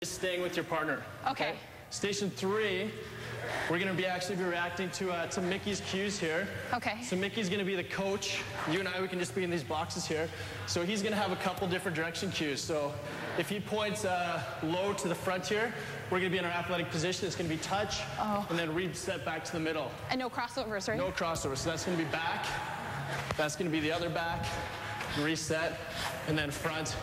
Staying with your partner. Okay. Station 3, we're going to be actually reacting to Mickey's cues here. Okay. So Mickey's going to be the coach. You and I, we can just be in these boxes here. So he's going to have a couple different direction cues. So if he points low to the front here, we're going to be in our athletic position. It's going to be touch, and then reset back to the middle. And no crossovers, right? No crossovers. So that's going to be back. That's going to be the other back. Reset, and then front,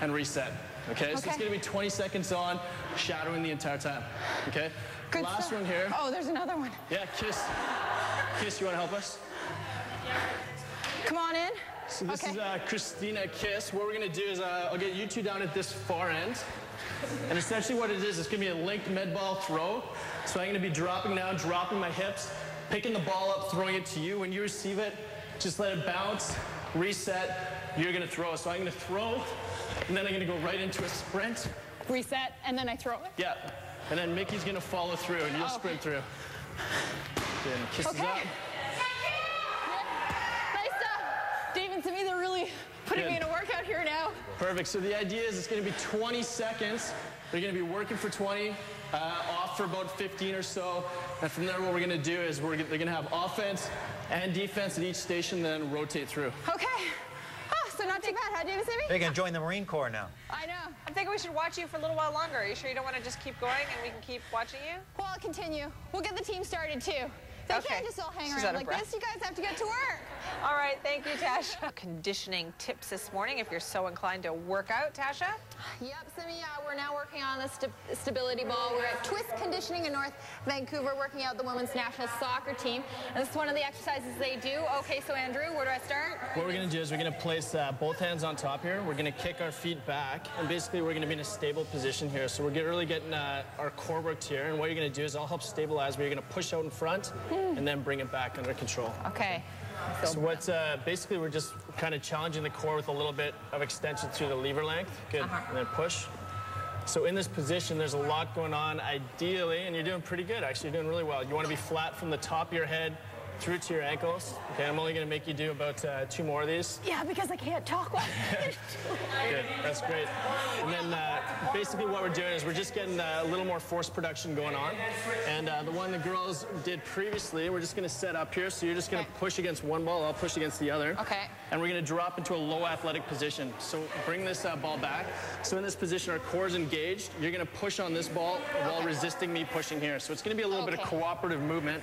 and reset. Okay, so it's going to be 20 seconds on, shadowing the entire time. Okay? Good Last stuff. one here. Oh, there's another one. Yeah, Kiss. Kiss, you want to help us? Come on in. So this is Christina Kiss. What we're going to do is I'll get you two down at this far end. And essentially what it is, it's going to be a linked med ball throw. So I'm going to be dropping down, dropping my hips, picking the ball up, throwing it to you. When you receive it, just let it bounce, reset, you're going to throw. So I'm going to throw, and then I'm going to go right into a sprint. Reset, and then I throw it? Yeah. And then Mickey's going to follow through, and you'll sprint through. Good. And kisses up. Nice stuff. Dave and Simi, they're really putting me in a workout here now. Perfect. So the idea is it's going to be 20 seconds. They're going to be working for 20, off for about 15 or so. And from there, what we're going to do is they're going to have offense and defense at each station, then rotate through. Okay. So not too bad, huh, Dave and Simi? They're going to join the Marine Corps now. I know. I'm thinking we should watch you for a little while longer. Are you sure you don't want to just keep going and we can keep watching you? Well, I'll continue. We'll get the team started, too. They can't just all hang around like this. You guys have to get to work. All right, thank you, Tasha. Conditioning tips this morning if you're so inclined to work out, Tasha? Yep, Simi, we're now working on the stability ball. We're at Twist Conditioning in North Vancouver, working out the women's national soccer team. And this is one of the exercises they do. Okay, so Andrew, where do I start? What we're going to do is we're going to place both hands on top here. We're going to kick our feet back, and basically we're going to be in a stable position here. So we're really getting our core worked here. And what you're going to do is I'll help stabilize, but you're going to push out in front and then bring it back under control. Okay. So what's basically we're just kind of challenging the core with a little bit of extension through the lever length. Good. And then push. So in this position, there's a lot going on ideally, and you're doing pretty good, actually. You're doing really well. You want to be flat from the top of your head through to your ankles. Okay, I'm only going to make you do about 2 more of these. Yeah, because I can't talk while Good, that's great. And then basically what we're doing is we're just getting a little more force production going on. And the one the girls did previously, we're just going to set up here. So you're just going to push against one ball, I'll push against the other. Okay. And we're going to drop into a low athletic position. So bring this ball back. So in this position, our core is engaged. You're going to push on this ball while resisting me pushing here. So it's going to be a little bit of cooperative movement.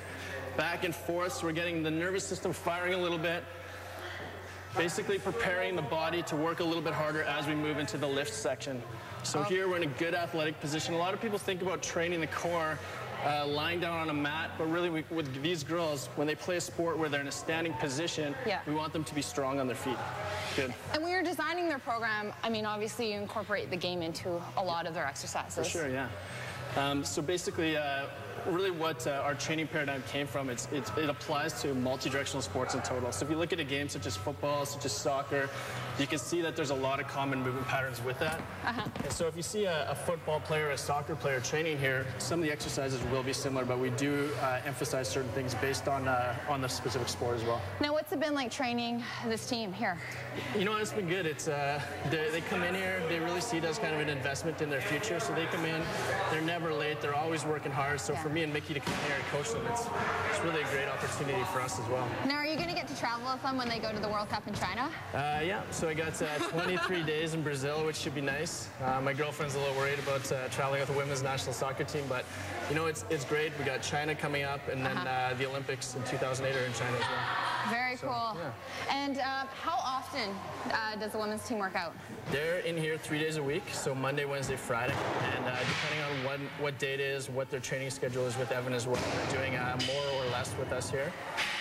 Back and forth, so we're getting the nervous system firing a little bit. Basically preparing the body to work a little bit harder as we move into the lift section. So here we're in a good athletic position. A lot of people think about training the core lying down on a mat, but really with these girls, when they play a sport where they're in a standing position, we want them to be strong on their feet. Good. And when you're designing their program, I mean, obviously you incorporate the game into a lot of their exercises. For sure, yeah. So basically, really what our training paradigm came from, it applies to multi-directional sports in total. So if you look at a game such as football, such as soccer, you can see that there's a lot of common movement patterns with that. And so if you see a football player, a soccer player training here, some of the exercises will be similar, but we do emphasize certain things based on the specific sport as well. Now, what's it been like training this team here? You know, it's been good. It's they come in here, they really see it as kind of an investment in their future. So they come in, they're never late, they're always working hard. So for me and Mickey to come here and coach them, it's really a great opportunity for us as well. Now, are you going to get to travel with them when they go to the World Cup in China? Yeah, so I got 23 days in Brazil, which should be nice. My girlfriend's a little worried about traveling with the women's national soccer team, but you know, it's great. We got China coming up, and then the Olympics in 2008 are in China as well. Very cool. Yeah. And how often does the women's team work out? They're in here 3 days a week, so Monday, Wednesday, Friday. And depending on what day it is, what their training schedule is with Evan as well, they're doing more or less with us here.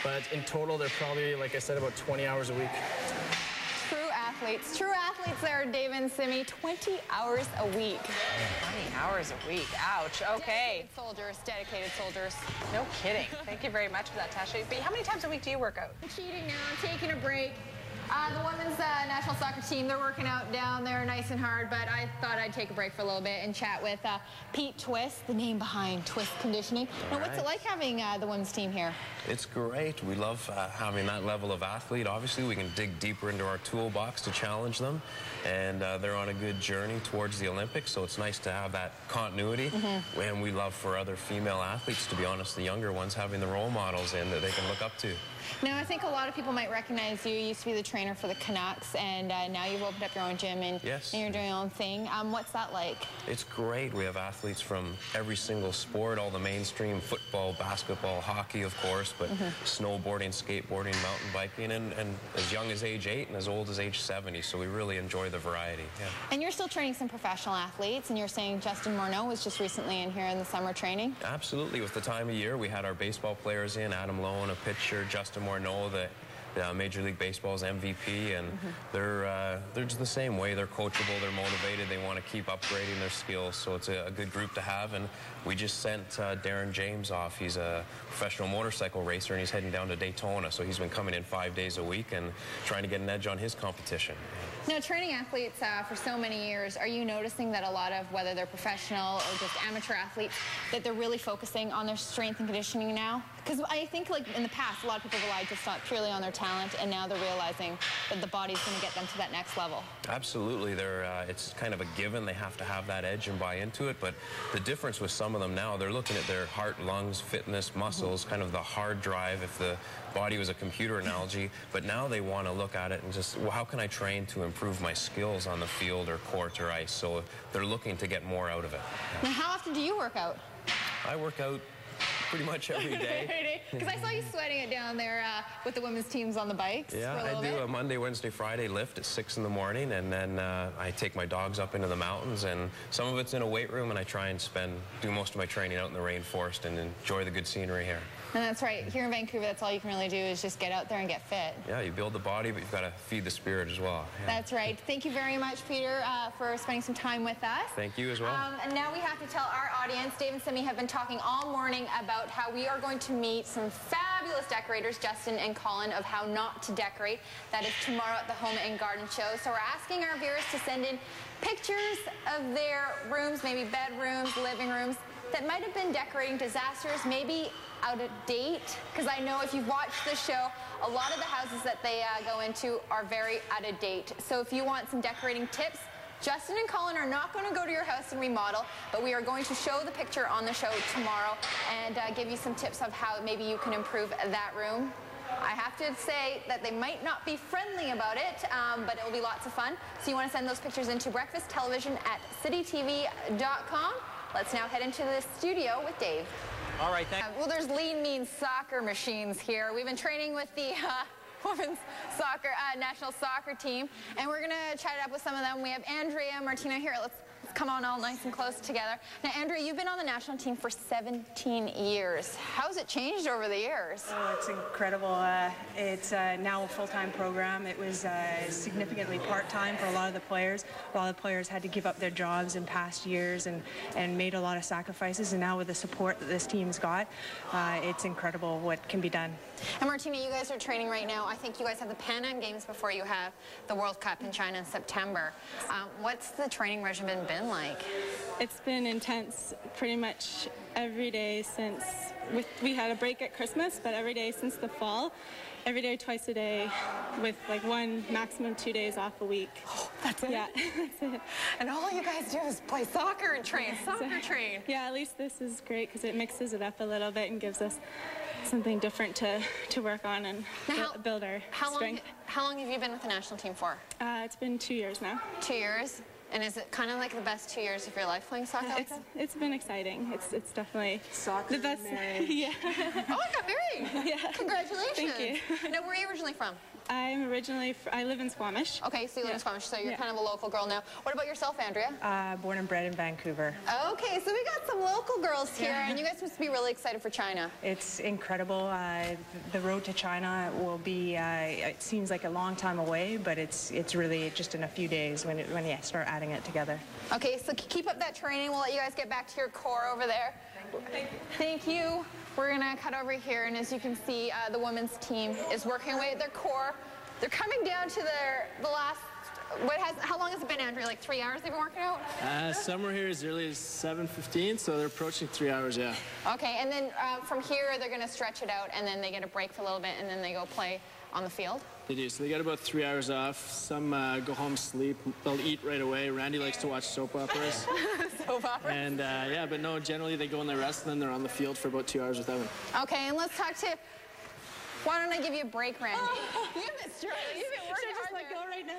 But in total, they're probably, like I said, about 20 hours a week. True athletes there, Dave and Simi, 20 hours a week. 20 hours a week, ouch, okay. Dedicated soldiers. No kidding. Thank you very much for that, Tasha. But how many times a week do you work out? I'm cheating now, I'm taking a break. The women's national soccer team, they're working out down there nice and hard, but I thought I'd take a break for a little bit and chat with Pete Twist, the name behind Twist Conditioning. Now, what's it like having the women's team here? It's great. We love having that level of athlete. Obviously, we can dig deeper into our toolbox to challenge them, and they're on a good journey towards the Olympics, so it's nice to have that continuity. And we love for other female athletes, to be honest, the younger ones, having the role models in that they can look up to. Now, I think a lot of people might recognize you. You used to be the trainer for the Canucks, and now you've opened up your own gym, and, yes, and you're doing your own thing. What's that like? It's great. We have athletes from every single sport, all the mainstream, football, basketball, hockey, of course, but snowboarding, skateboarding, mountain biking, and as young as age 8 and as old as age 70, so we really enjoy the variety. Yeah. And you're still training some professional athletes, and you're saying Justin Morneau was just recently in here in the summer training? Absolutely. With the time of year, we had our baseball players in, Adam Lowen, a pitcher, Justin Morneau, the Major League Baseball's MVP, and they're just the same way. They're coachable, they're motivated, they want to keep upgrading their skills, so it's a good group to have. And we just sent Darren James off. He's a professional motorcycle racer, and he's heading down to Daytona, so he's been coming in 5 days a week and trying to get an edge on his competition. Now, training athletes for so many years, are you noticing that a lot of, whether they're professional or just amateur athletes, that they're really focusing on their strength and conditioning now? Because I think, like in the past, a lot of people relied just not purely on their talent, and now they're realizing that the body's going to get them to that next level. Absolutely. It's kind of a given. They have to have that edge and buy into it. But the difference with some of them now, they're looking at their heart, lungs, fitness, muscles, kind of the hard drive, if the body was a computer analogy. But now they want to look at it and just, well, how can I train to improve my skills on the field or court or ice? So they're looking to get more out of it. Now, how often do you work out? I work out pretty much every day. Because I saw you sweating it down there with the women's teams on the bikes. Yeah, I do a Monday, Wednesday, Friday lift at 6 in the morning, and then I take my dogs up into the mountains, and some of it's in a weight room, and I try and do most of my training out in the rainforest and enjoy the good scenery here. And that's right. Here in Vancouver, that's all you can really do is just get out there and get fit. Yeah, you build the body, but you've got to feed the spirit as well. Yeah. That's right. Thank you very much, Peter, for spending some time with us. Thank you as well. And now we have to tell our audience, Dave and Simi have been talking all morning about how we are going to meet some fabulous decorators, Justin and Colin, of how not to decorate. That is tomorrow at the Home and Garden Show. So we're asking our viewers to send in pictures of their rooms, maybe bedrooms, living rooms, that might have been decorating disasters, maybe out of date, because I know if you've watched the show, a lot of the houses that they go into are very out of date. So if you want some decorating tips, Justin and Colin are not going to go to your house and remodel, but we are going to show the picture on the show tomorrow and give you some tips of how maybe you can improve that room. I have to say that they might not be friendly about it, but it will be lots of fun. So you want to send those pictures into breakfasttelevision@citytv.com. Let's now head into the studio with Dave. All right, thanks. Well, there's lean, mean soccer machines here. We've been training with the women's soccer national soccer team, and we're going to chat it up with some of them. We have Andrea, Martina here. Let's come on all nice and close together. Now, Andrea, you've been on the national team for 17 years. How's it changed over the years? Oh, it's incredible. It's now a full-time program. It was significantly part-time for a lot of the players. A lot of the players had to give up their jobs in past years and made a lot of sacrifices. And now with the support that this team's got, it's incredible what can be done. And Martina, you guys are training right now. I think you guys have the Pan Am Games before you have the World Cup in China in September. What's the training regimen been like? It's been intense pretty much every day since we had a break at Christmas, but every day since the fall, every day, twice a day, with like maximum 2 days off a week. Oh, that's it? Yeah, that's it. And all you guys do is play soccer and train, train. Yeah, at least this is great because it mixes it up a little bit and gives us something different to work on and build our strength. How long have you been with the national team for? It's been 2 years now. 2 years? And is it kind of like the best 2 years of your life playing soccer? It's been exciting. It's definitely soccer the best. Yeah. Oh, I got married. Yeah. Congratulations. Thank you. Now, where are you originally from? I'm originally, I live in Squamish. Okay, so you live in Squamish, so you're kind of a local girl now. What about yourself, Andrea? Born and bred in Vancouver. Okay, so we got some local girls here, and you guys must be really excited for China. It's incredible. The road to China will be, it seems like a long time away, but it's really just in a few days when you start adding it together. Okay, so keep up that training. We'll let you guys get back to your core over there. Thank you. We're going to cut over here, and as you can see, the women's team is working away at their core. They're coming down to the last, how long has it been, Andrew? Like 3 hours they've been working out? Some were here as early as 7:15, so they're approaching 3 hours, yeah. Okay, and then from here they're going to stretch it out, and then they get a break for a little bit, and then they go play on the field? They do, so they got about 3 hours off. Some go home, sleep, they'll eat right away. Randy likes to watch soap operas. Soap operas? And yeah, but no, generally they go and they rest, and then they're on the field for about 2 hours with Evan. Okay, and let's talk to, why don't I give you a break, Randy? You missed your, you've been working hard Should I just let go right now?